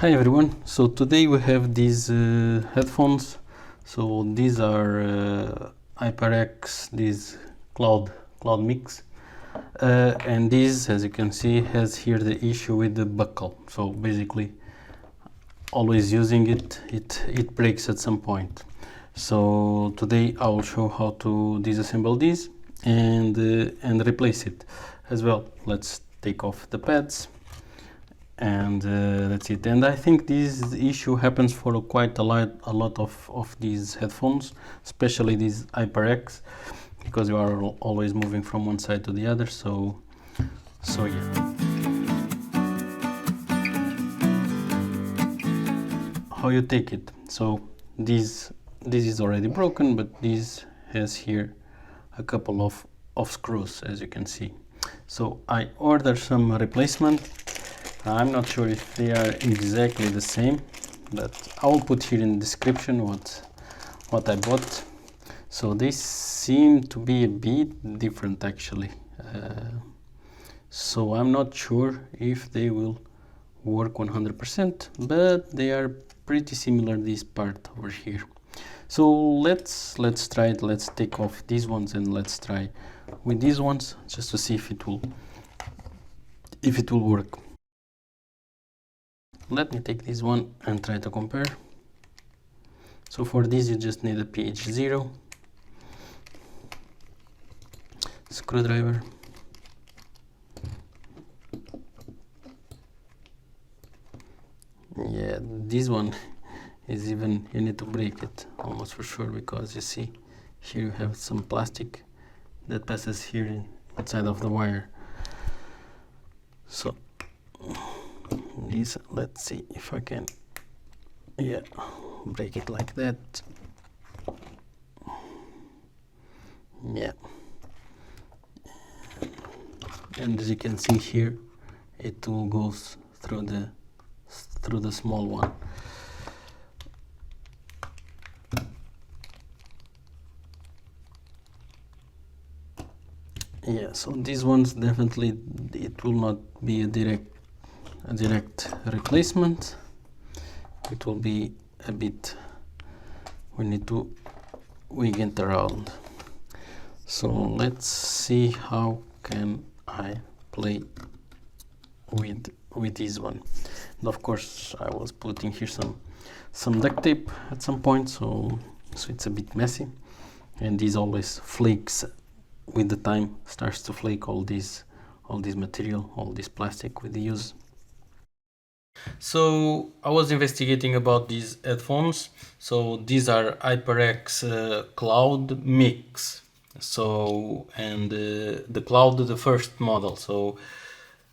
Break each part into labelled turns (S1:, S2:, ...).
S1: Hi everyone, so today we have these headphones. So these are HyperX, these cloud mix, and this, as you can see, has here the issue with the buckle. So basically always using it breaks at some point. So today I will show how to disassemble this and replace it as well. Let's take off the pads, and that's it. And I think this issue happens for quite a lot of these headphones, especially these HyperX, because you are always moving from one side to the other. So yeah. How you take it? So this is already broken, but this has here a couple of screws, as you can see. So I ordered some replacement. I'm not sure if they are exactly the same, but I will put here in the description what I bought. So they seem to be a bit different actually. So I'm not sure if they will work 100%, but they are pretty similar, this part over here. So let's try it. Let's take off these ones and let's try with these ones just to see if it will work. Let me take this one and try to compare. So for this you just need a pH 0, screwdriver, yeah, this one is even, you need to break it almost for sure, because you see here you have some plastic that passes here inside of the wire. So this, let's see if I can, yeah, break it like that. Yeah, and as you can see here, it all goes through the small one. Yeah, so these ones definitely, it will not be a direct replacement. It will be a bit, we need to wiggle it around. So let's see how can I play with this one. And of course I was putting here some duct tape at some point, so it's a bit messy, and this always flakes with the time, starts to flake all this material, all this plastic with the use. So I was investigating about these headphones. So these are HyperX Cloud Mix. So, and the Cloud, the first model. So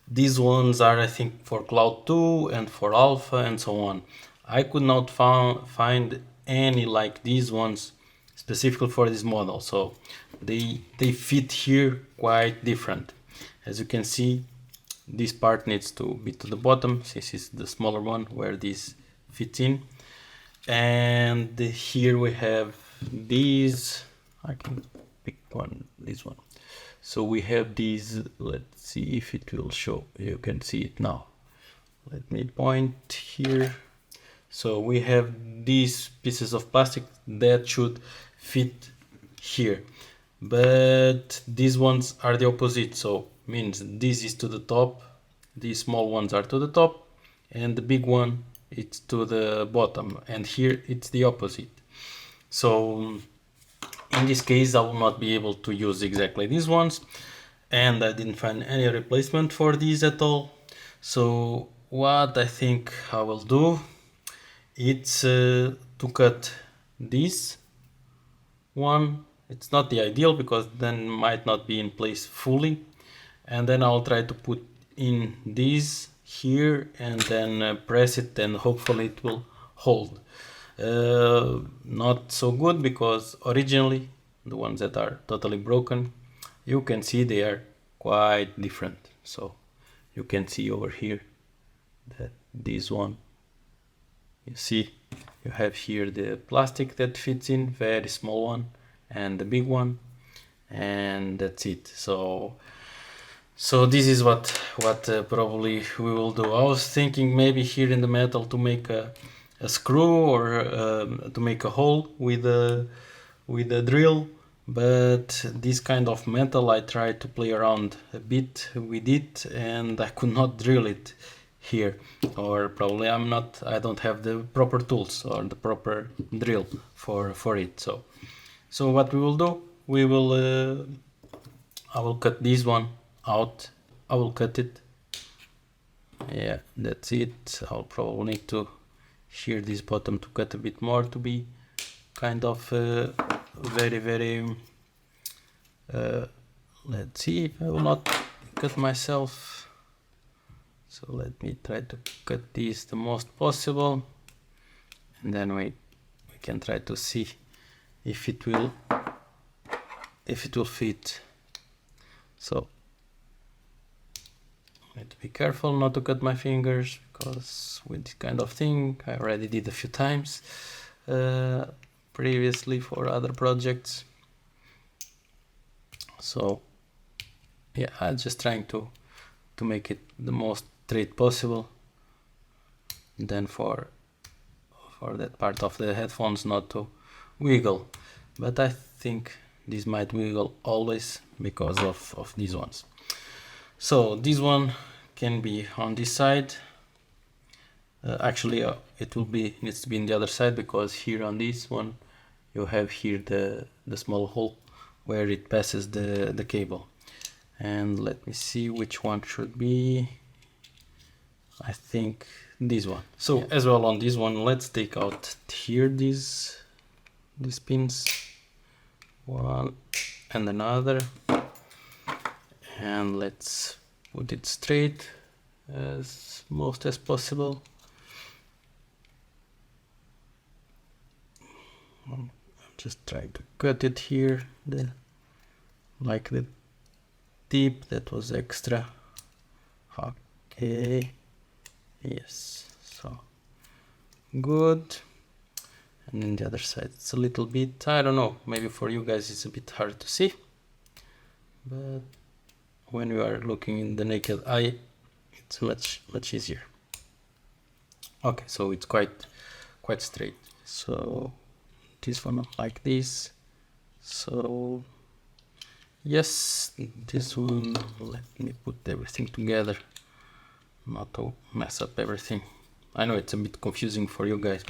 S1: these ones are, I think, for Cloud 2 and for Alpha and so on. I could not find any like these ones specifically for this model. So they fit here quite different. As you can see, this part needs to be to the bottom. This is the smaller one where this fits in. And here we have these. I can pick one, this one. So we have these. Let's see if it will show. You can see it now. Let me point here. So we have these pieces of plastic that should fit here, but these ones are the opposite. So means this is to the top, these small ones are to the top, and the big one it's to the bottom, and here it's the opposite. So in this case I will not be able to use exactly these ones, and I didn't find any replacement for these at all. So what I think I will do, it's to cut this one. It's not the ideal because then might not be in place fully, and then I'll try to put in this here and then press it, and hopefully it will hold. Not so good, because originally the ones that are totally broken, you can see they are quite different. So you can see over here that this one, you see you have here the plastic that fits in, very small one, and the big one, and that's it. So So this is what probably we will do. I was thinking maybe here in the metal to make a screw, or to make a hole with a drill, but this kind of metal I tried to play around a bit with it and I could not drill it here, or probably I don't have the proper tools or the proper drill for it. So what we will do, we will I will cut this one out. I will cut it. Yeah, that's it. I'll probably need to shear this bottom to cut a bit more to be kind of very let's see if I will not cut myself. So let me try to cut this the most possible, and then we can try to see if it will fit. So I need to be careful not to cut my fingers, because with this kind of thing I already did a few times previously for other projects. So yeah, I'm just trying to make it the most straight possible, and then for that part of the headphones not to wiggle, but I think this might wiggle always because of these ones. So this one can be on this side. Actually it needs to be in the other side, because here on this one you have here the small hole where it passes the cable. And let me see which one should be. I think this one. So yeah, as well on this one, let's take out here these pins, one and another, and let's put it straight as most as possible. I'm just trying to cut it here, like the tip that was extra. Okay, yes, so good. And then the other side, it's a little bit, I don't know, maybe for you guys it's a bit hard to see, but when you are looking in the naked eye, it's much easier. Okay, so it's quite straight. So this one like this. So yes, this one, let me put everything together, not to mess up everything. I know it's a bit confusing for you guys,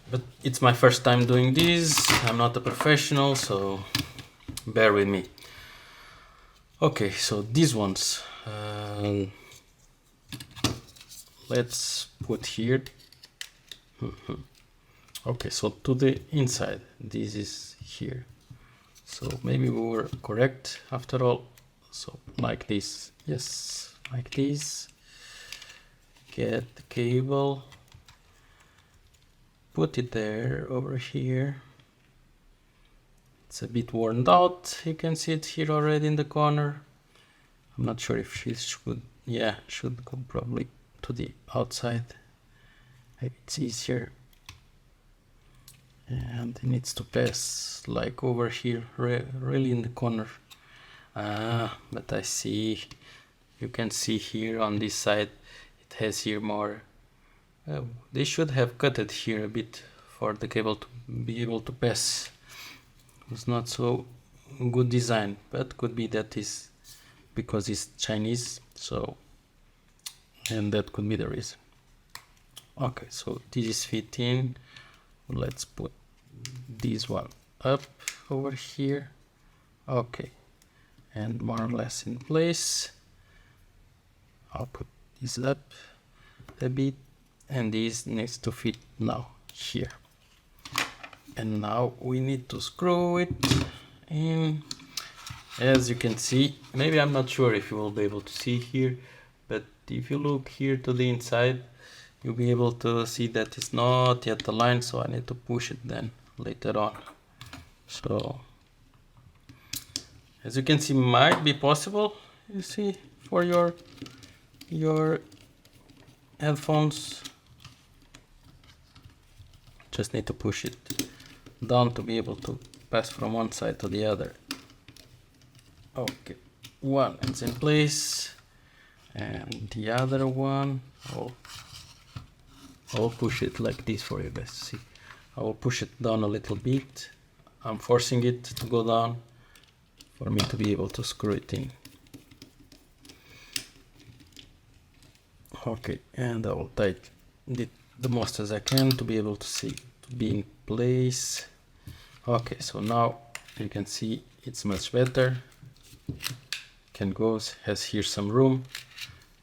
S1: but it's my first time doing this. I'm not a professional, so bear with me. Okay, so these ones, let's put here. Okay, so to the inside, this is here. So maybe we were correct after all. So like this, yes, like this. Get the cable, put it there over here. It's a bit worn out, you can see it here already in the corner. I'm not sure if she should, yeah, should go probably to the outside. Maybe it's easier. And it needs to pass like over here, really in the corner. But I see, you can see here on this side, it has here more. They should have cut it here a bit for the cable to be able to pass. It's not so good design, but could be that is because it's Chinese, so, and that could be the reason. Okay, so this is fitting. Let's put this one up over here. Okay, and more or less in place. I'll put this up a bit, and this needs to fit now here. And now we need to screw it in. As you can see, maybe I'm not sure if you will be able to see here, but if you look here to the inside, you'll be able to see that it's not yet aligned, so I need to push it then later on. So as you can see, might be possible, you see, for your headphones. Just need to push it down to be able to pass from one side to the other. Okay, one is in place, and the other one, I'll push it like this for you guys to see. I will push it down a little bit. I'm forcing it to go down for me to be able to screw it in. Okay, and I will tighten it the most as I can to be able to see, to be in place. Okay, so now you can see it's much better. Can goes, has here some room,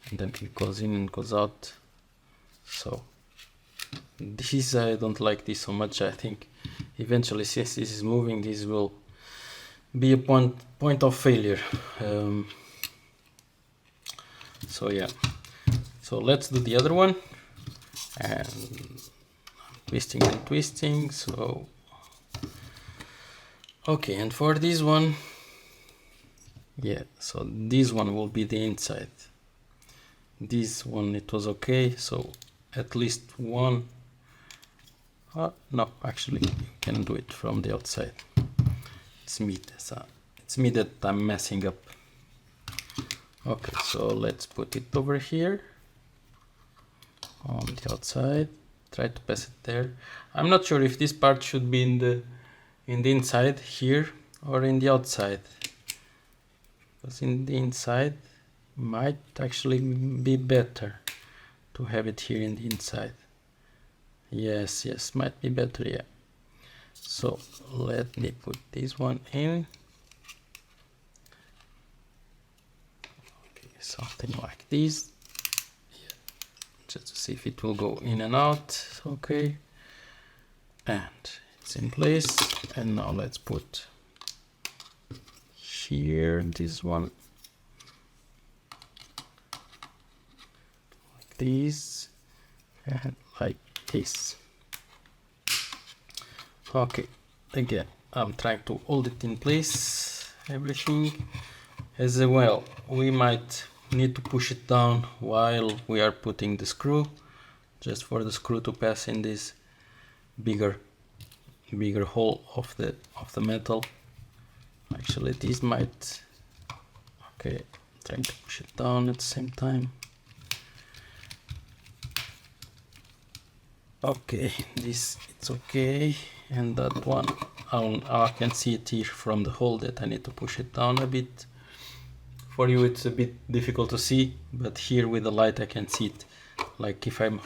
S1: and then it goes in and goes out. So this, I don't like this so much. I think eventually, since this is moving, this will be a point of failure. So yeah, so let's do the other one, and twisting and twisting. So okay, and for this one, yeah, so this one will be the inside. This one, it was okay, so at least one. No, actually you can do it from the outside. It's me that I'm messing up. Okay, so let's put it over here on the outside. Try to pass it there. I'm not sure if this part should be in the inside here or in the outside, because in the inside might actually be better to have it here in the inside. Yes, might be better, yeah. So let me put this one in. Okay, something like this. Yeah. Just to see if it will go in and out. Okay, and it's in place. And now let's put here this one like this and like this. Okay, again I'm trying to hold it in place, everything. As well, we might need to push it down while we are putting the screw, just for the screw to pass in this bigger hole of the metal. Actually this might, okay, trying to push it down at the same time. Okay, this it's okay, and that one I can see it here from the hole that I need to push it down a bit. For you it's a bit difficult to see, but here with the light I can see it. Like if I'm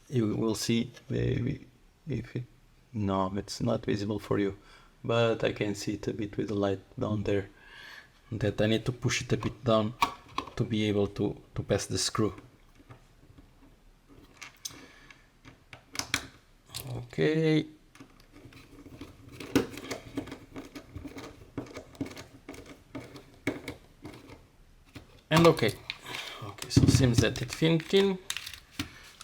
S1: you will see maybe if it, no, it's not visible for you, but I can see it a bit with the light down there, that I need to push it a bit down to be able to pass the screw. Okay. And okay, so it seems that it fit in.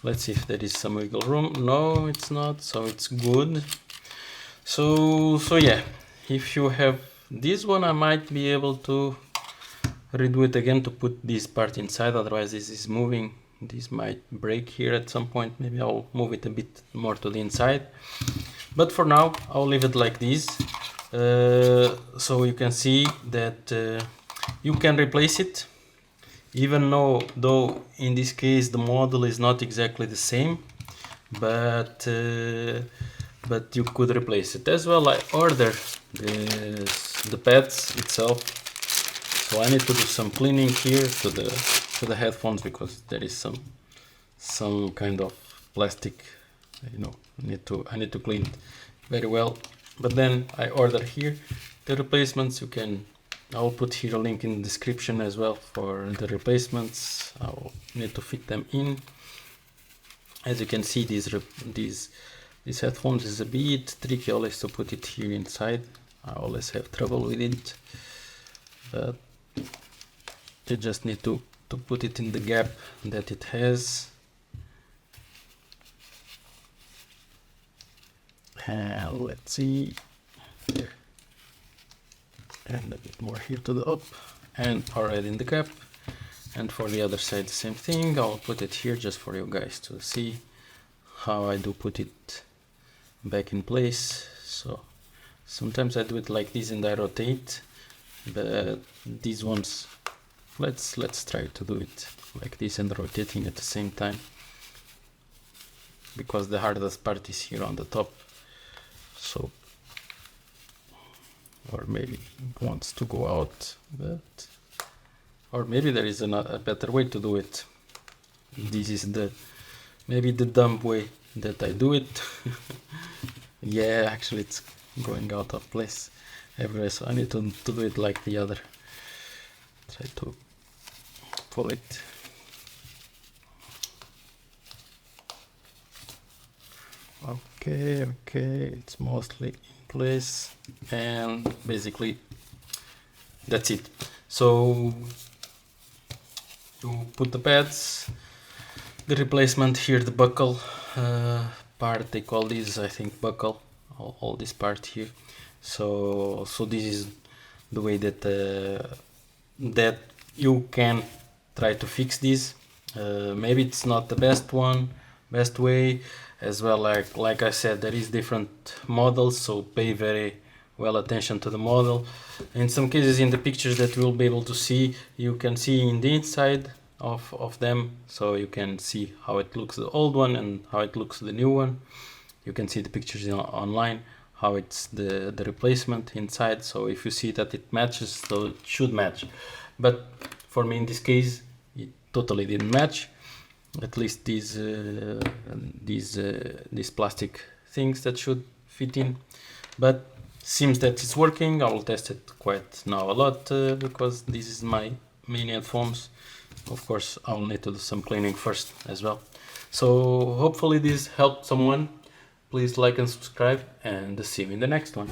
S1: Let's see if there is some wiggle room. No, it's not, so it's good. So yeah, if you have this one, I might be able to redo it again to put this part inside, otherwise this is moving. This might break here at some point. Maybe I'll move it a bit more to the inside, but for now I'll leave it like this. So you can see that you can replace it, even though in this case the model is not exactly the same, but you could replace it as well. I ordered the pads itself, so I need to do some cleaning here to the headphones, because there is some kind of plastic, you know, I need to clean it very well. But then I ordered here the replacements. I'll put here a link in the description as well for the replacements. I'll need to fit them in. As you can see, these headphones is a bit tricky always to put it here inside. I always have trouble with it, but you just need to put it in the gap that it has. Let's see there, and a bit more here to the up, and already in the gap. And for the other side the same thing. I'll put it here just for you guys to see how I do put it back in place. So sometimes I do it like this and I rotate, but these ones, let's try to do it like this and rotating at the same time, because the hardest part is here on the top. So, or maybe it wants to go out, but, or maybe there is a better way to do it. This is maybe the dumb way that I do it. Yeah, actually it's going out of place everywhere, so I need to do it like the other. Try to pull it. Okay, it's mostly in place, and basically that's it. So to put the pads, the replacement here, the buckle part, they call this, I think, buckle, all this part here. So this is the way that that you can try to fix this. Maybe it's not the best way as well. Like I said, there is different models, so pay very well attention to the model. In some cases, in the pictures that we'll be able to see, you can see in the inside of them, so you can see how it looks, the old one, and how it looks the new one. You can see the pictures online, how it's the replacement inside. So if you see that it matches, so it should match. But for me in this case, it totally didn't match. At least these plastic things that should fit in. But seems that it's working. I will test it quite now a lot because this is my main headphones. Of course, I will need to do some cleaning first as well. So hopefully this helped someone. Please like and subscribe, and see you in the next one.